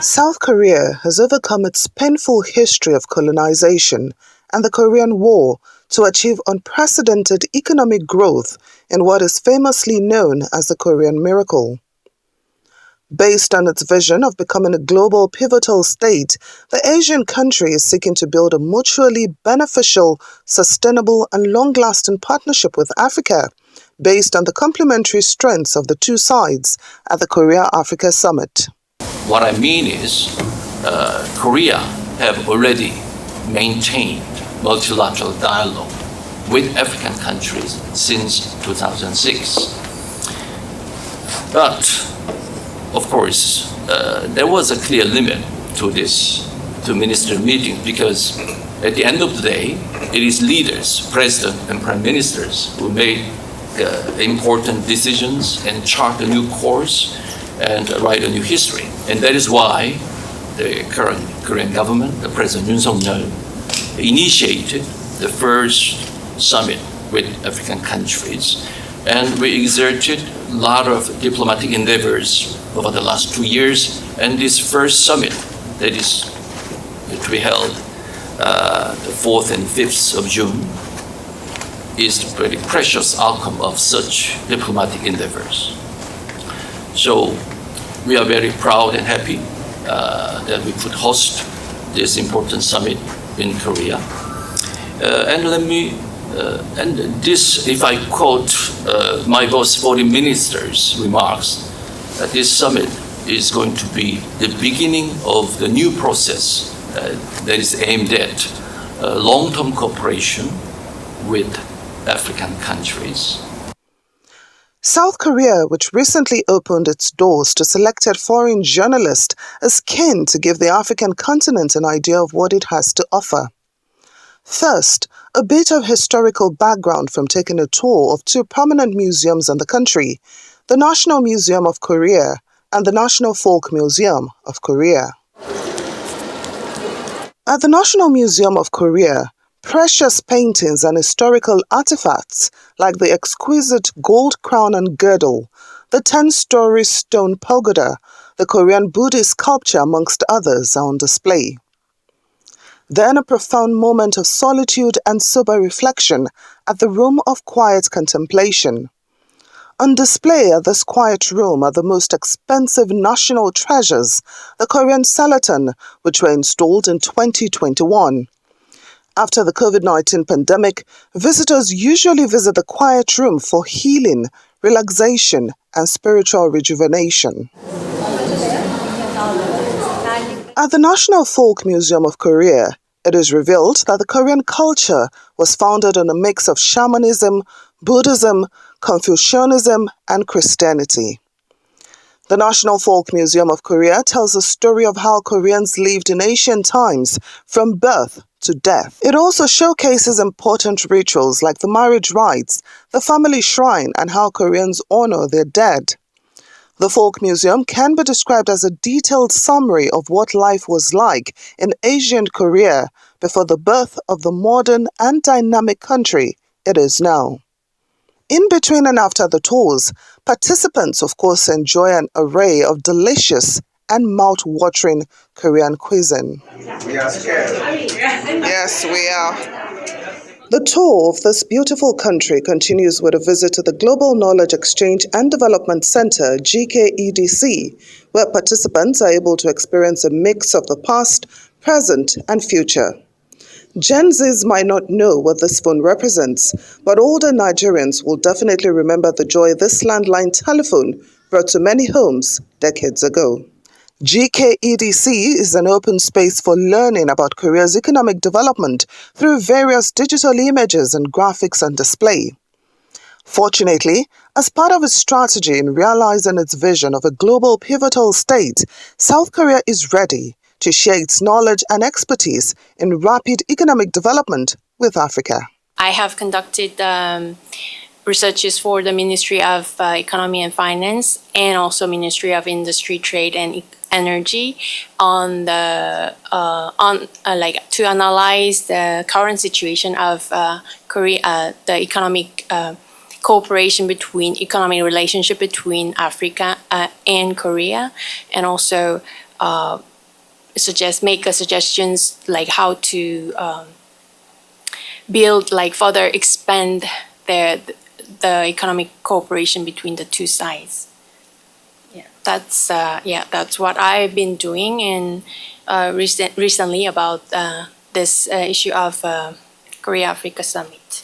South Korea has overcome its painful history of colonization and the Korean War to achieve unprecedented economic growth in what is famously known as the Korean Miracle. Based on its vision of becoming a global pivotal state, the Asian country is seeking to build a mutually beneficial, sustainable and long-lasting partnership with Africa, based on the complementary strengths of the two sides at the Korea-Africa Summit. What I mean is, Korea have already maintained multilateral dialogue with African countries since 2006. But, of course, there was a clear limit to ministerial meeting, because at the end of the day, it is leaders, president and prime ministers, who make important decisions and chart a new course and write a new history. And that is why the current Korean government, the President Yoon Suk-yeol, initiated the first summit with African countries. And we exerted a lot of diplomatic endeavors over the last 2 years. And this first summit, that is, which we held the 4th and 5th of June, is a very precious outcome of such diplomatic endeavors. So we are very proud and happy that we could host this important summit in Korea. And this, if I quote my boss foreign minister's remarks, this summit is going to be the beginning of the new process that is aimed at long-term cooperation with African countries. South Korea, which recently opened its doors to selected foreign journalists, is keen to give the African continent an idea of what it has to offer. First, a bit of historical background from taking a tour of two prominent museums in the country, the National Museum of Korea and the National Folk Museum of Korea. At the National Museum of Korea, precious paintings and historical artifacts like the exquisite gold crown and girdle, the 10-story stone pagoda, the Korean Buddhist sculpture amongst others are on display. Then a profound moment of solitude and sober reflection at the Room of Quiet Contemplation. On display at this quiet room are the most expensive national treasures, the Korean Salaton, which were installed in 2021. After the COVID-19 pandemic, visitors usually visit the quiet room for healing, relaxation, and spiritual rejuvenation. At the National Folk Museum of Korea, it is revealed that the Korean culture was founded on a mix of shamanism, Buddhism, Confucianism, and Christianity. The National Folk Museum of Korea tells the story of how Koreans lived in ancient times, from birth to death. It also showcases important rituals like the marriage rites, the family shrine, and how Koreans honor their dead. The Folk Museum can be described as a detailed summary of what life was like in ancient Korea before the birth of the modern and dynamic country it is now. In between and after the tours, participants of course enjoy an array of delicious and mouth-watering Korean cuisine. We are scared. Yes, we are. The tour of this beautiful country continues with a visit to the Global Knowledge Exchange and Development Center, GKEDC, where participants are able to experience a mix of the past, present, and future. Gen Zs might not know what this phone represents, but older Nigerians will definitely remember the joy this landline telephone brought to many homes decades ago. GKEDC is an open space for learning about Korea's economic development through various digital images and graphics on display. Fortunately, as part of its strategy in realizing its vision of a global pivotal state, South Korea is ready to share its knowledge and expertise in rapid economic development with Africa. I have conducted researches for the Ministry of Economy and Finance and also Ministry of Industry, Trade and Energy on the to analyze the current situation of Korea, the economic cooperation between economic relationship between Africa and Korea, and also make suggestions like how to build, like further expand the economic cooperation between the two sides. That's what I've been doing in recently about this issue of Korea-Africa Summit.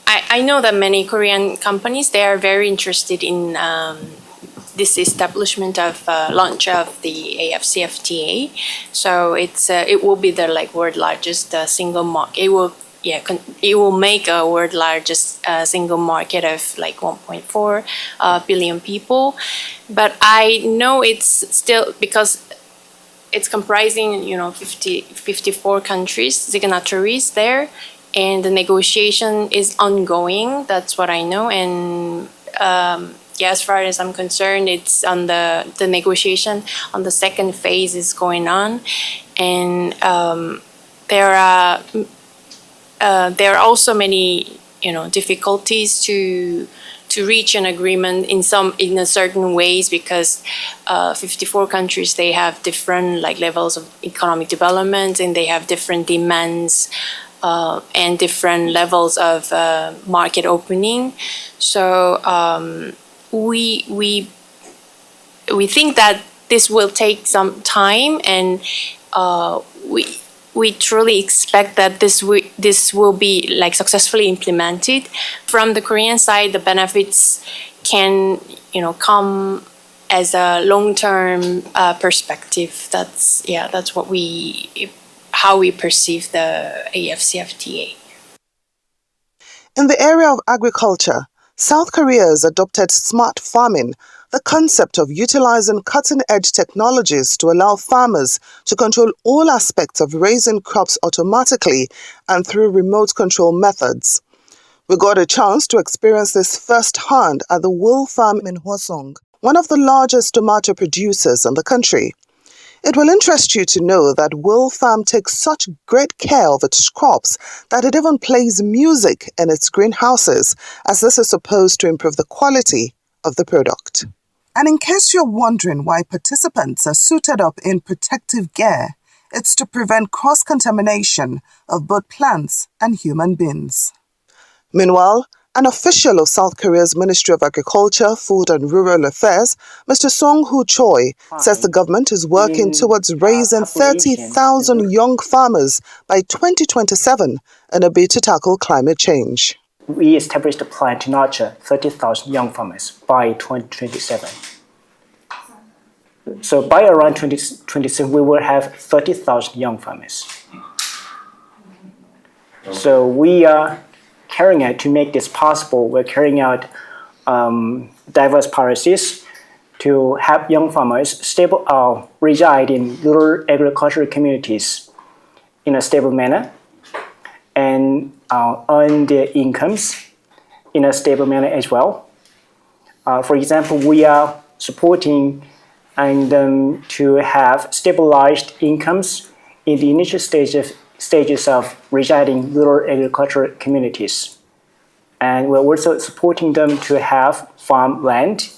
I know that many Korean companies, they are very interested in this establishment of launch of the AFCFTA. So it will be the like world largest single market. It will make a world largest single market of like 1.4 billion people. But I know it's still, because it's comprising 54 countries, signatories there, and the negotiation is ongoing. That's what I know. And as far as I'm concerned, it's on the negotiation on the second phase is going on, and there are also many difficulties to reach an agreement in a certain ways, because 54 countries, they have different like levels of economic development, and they have different demands and different levels of market opening. So we think that this will take some time, and we truly expect that this will be like successfully implemented. From the Korean side, the benefits can come as a long-term perspective. That's how we perceive the AFCFTA. In the area of agriculture, South Korea has adopted smart farming, the concept of utilizing cutting-edge technologies to allow farmers to control all aspects of raising crops automatically and through remote control methods. We got a chance to experience this firsthand at the Wool Farm in Hwasong, one of the largest tomato producers in the country. It will interest you to know that Wool Farm takes such great care of its crops that it even plays music in its greenhouses, as this is supposed to improve the quality of the product. And in case you're wondering why participants are suited up in protective gear, it's to prevent cross-contamination of both plants and human beings. Meanwhile, an official of South Korea's Ministry of Agriculture, Food and Rural Affairs, Mr. Song Hoo Choi, says the government is working towards raising 30,000 young farmers by 2027 in a bid to tackle climate change. We established a plan to nurture 30,000 young farmers by 2027. So by around 2027, we will have 30,000 young farmers. So we are carrying out, to make this possible, we're carrying out diverse policies to help young farmers reside in rural agricultural communities in a stable manner and earn their incomes in a stable manner as well. For example, we are supporting them to have stabilized incomes in the initial stages of residing in rural agricultural communities. And we're also supporting them to have farmland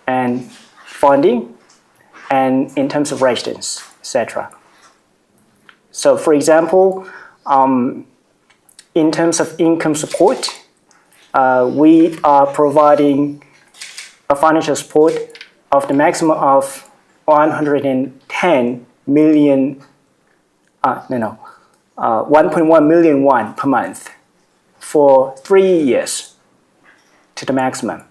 and funding and in terms of residence, etc. So for example, in terms of income support, we are providing a financial support of the maximum of 110 million 1.1 million won per month for 3 years to the maximum.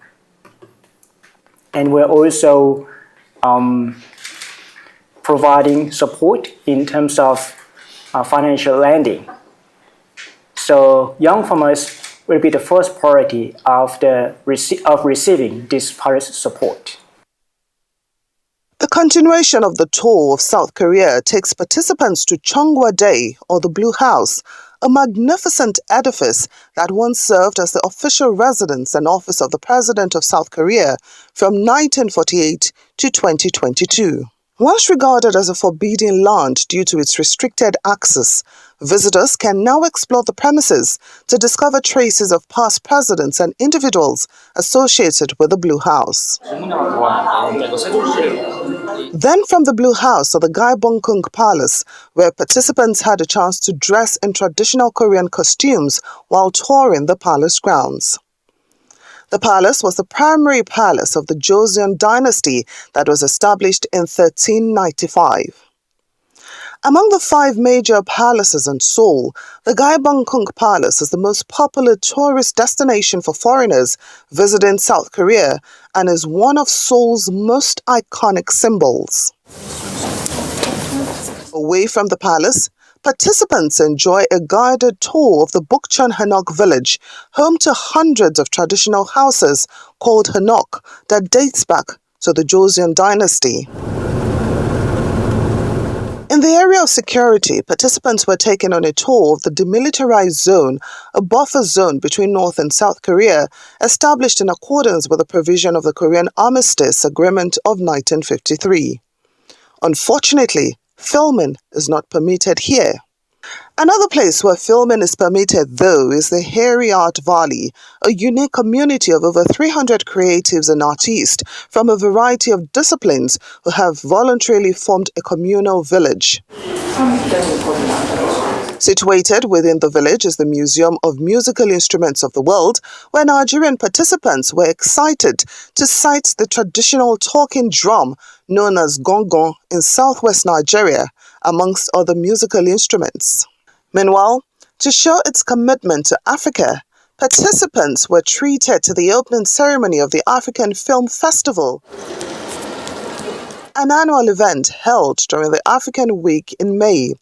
And we're also providing support in terms of financial lending. So young farmers will be the first priority of receiving this policy support. The continuation of the tour of South Korea takes participants to Cheongwa-dae, or the Blue House, a magnificent edifice that once served as the official residence and office of the President of South Korea from 1948 to 2022. Once regarded as a forbidden land due to its restricted access, visitors can now explore the premises to discover traces of past presidents and individuals associated with the Blue House. Then from the Blue House to the Gaibongkung Palace, where participants had a chance to dress in traditional Korean costumes while touring the palace grounds. The palace was the primary palace of the Joseon dynasty that was established in 1395. Among the 5 major palaces in Seoul, the Gaibongkung Palace is the most popular tourist destination for foreigners visiting South Korea and is one of Seoul's most iconic symbols. Away from the palace, participants enjoy a guided tour of the Bukchon Hanok village, home to hundreds of traditional houses called Hanok that dates back to the Joseon dynasty. In the area of security, participants were taken on a tour of the demilitarized zone, a buffer zone between North and South Korea, established in accordance with the provision of the Korean Armistice Agreement of 1953. Unfortunately, filming is not permitted here. Another place where filming is permitted, though, is the Hairy Art Valley, a unique community of over 300 creatives and artists from a variety of disciplines who have voluntarily formed a communal village. Situated within the village is the Museum of Musical Instruments of the World, where Nigerian participants were excited to sight the traditional talking drum known as gong in southwest Nigeria, amongst other musical instruments. Meanwhile, to show its commitment to Africa, participants were treated to the opening ceremony of the African Film Festival, an annual event held during the African Week in May.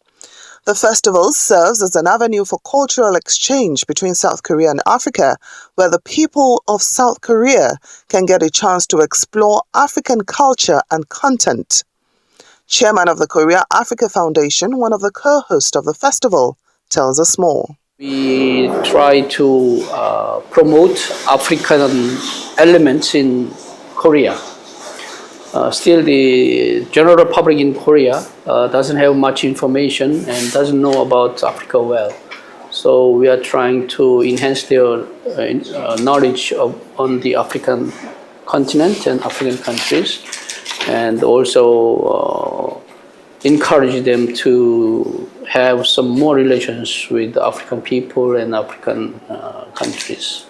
The festival serves as an avenue for cultural exchange between South Korea and Africa, where the people of South Korea can get a chance to explore African culture and content. Chairman of the Korea Africa Foundation, one of the co-hosts of the festival, tells us more. We try to promote African elements in Korea. Still, the general public in Korea doesn't have much information and doesn't know about Africa well. So we are trying to enhance their knowledge on the African continent and African countries, and also encourage them to have some more relations with African people and African countries.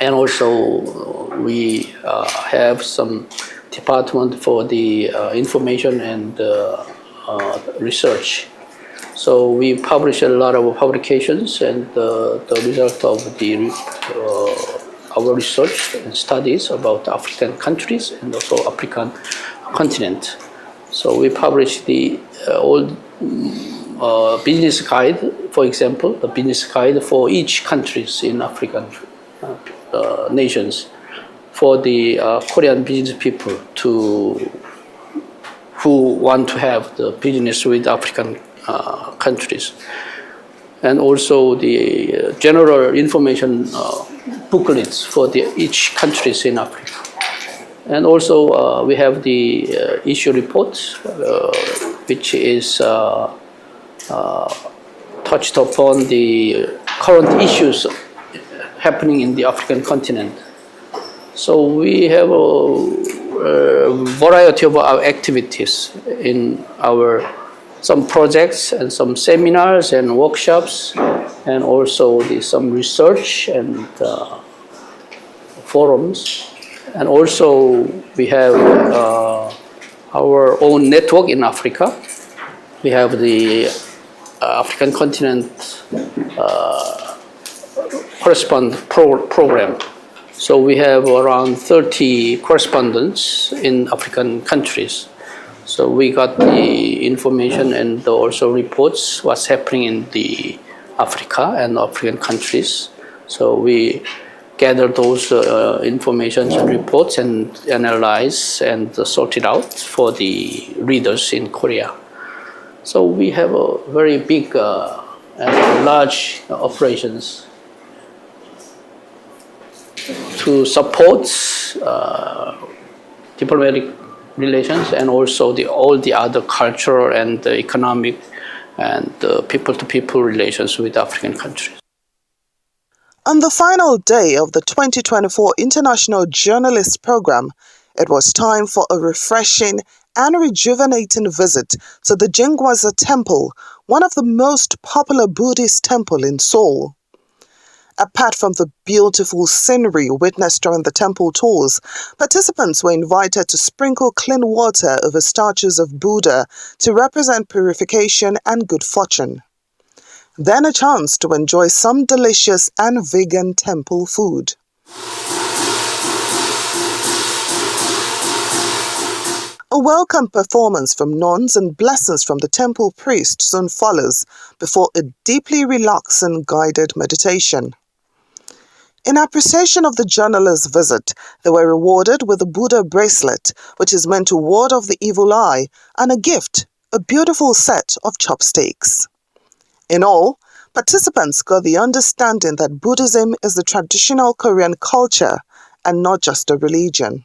And also we have some department for the information and research. So we publish a lot of publications, and the result of our research and studies about African countries and also African continent. So we publish the old business guide, for example, the business guide for each countries in African nations, for the Korean business people who want to have the business with African countries, and also the general information booklets for each countries in Africa. And also we have the issue reports, which is touched upon the current issues happening in the African continent. So we have a variety of our activities in some projects and some seminars and workshops, and also some research and forums. And also we have our own network in Africa. We have the African continent correspondent program. So we have around 30 correspondents in African countries. So we got the information and also reports what's happening in the Africa and African countries. So we gather those information and reports and analyze and sort it out for the readers in Korea. So we have a very big and large operations to support diplomatic relations and also all the other cultural and economic and people-to-people relations with African countries. On the final day of the 2024 International Journalist Program, it was time for a refreshing and rejuvenating visit to the Jingwaza Temple, one of the most popular Buddhist temples in Seoul. Apart from the beautiful scenery witnessed during the temple tours, participants were invited to sprinkle clean water over statues of Buddha to represent purification and good fortune. Then a chance to enjoy some delicious and vegan temple food. A welcome performance from nuns and blessings from the temple priest soon follows before a deeply relaxing guided meditation. In appreciation of the journalist's visit, they were rewarded with a Buddha bracelet, which is meant to ward off the evil eye, and a gift, a beautiful set of chopsticks. In all, participants got the understanding that Buddhism is the traditional Korean culture and not just a religion.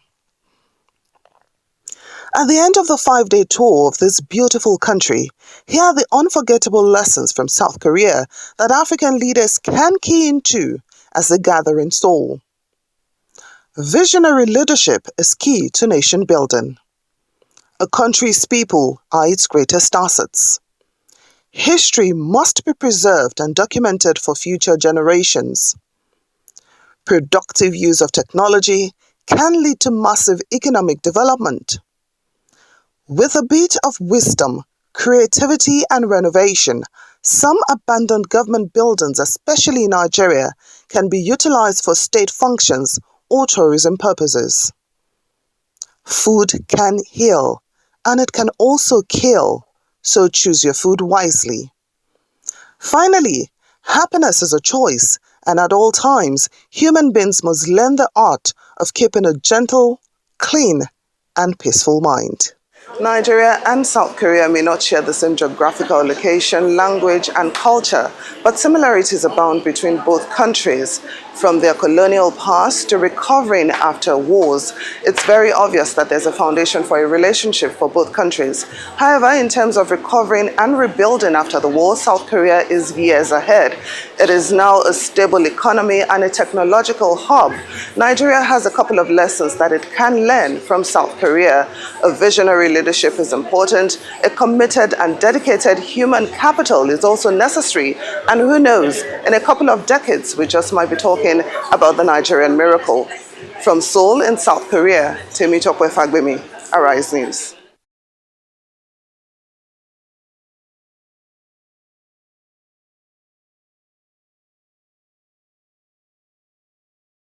At the end of the 5-day tour of this beautiful country, here are the unforgettable lessons from South Korea that African leaders can key into as they gather in Seoul. Visionary leadership is key to nation building. A country's people are its greatest assets. History must be preserved and documented for future generations. Productive use of technology can lead to massive economic development. With a bit of wisdom, creativity and renovation, some abandoned government buildings, especially in Nigeria, can be utilized for state functions or tourism purposes. Food can heal, and it can also kill, so choose your food wisely. Finally, happiness is a choice, and at all times, human beings must learn the art of keeping a gentle, clean, and peaceful mind. Nigeria and South Korea may not share the same geographical location, language, and culture, but similarities abound between both countries. From their colonial past to recovering after wars, it's very obvious that there's a foundation for a relationship for both countries. However, in terms of recovering and rebuilding after the war, South Korea is years ahead. It is now a stable economy and a technological hub. Nigeria has a couple of lessons that it can learn from South Korea. A visionary leadership is important. A committed and dedicated human capital is also necessary. And who knows, in a couple of decades, we just might be talking about the Nigerian miracle. From Seoul in South Korea, Temitope Fagbemi, Arise News.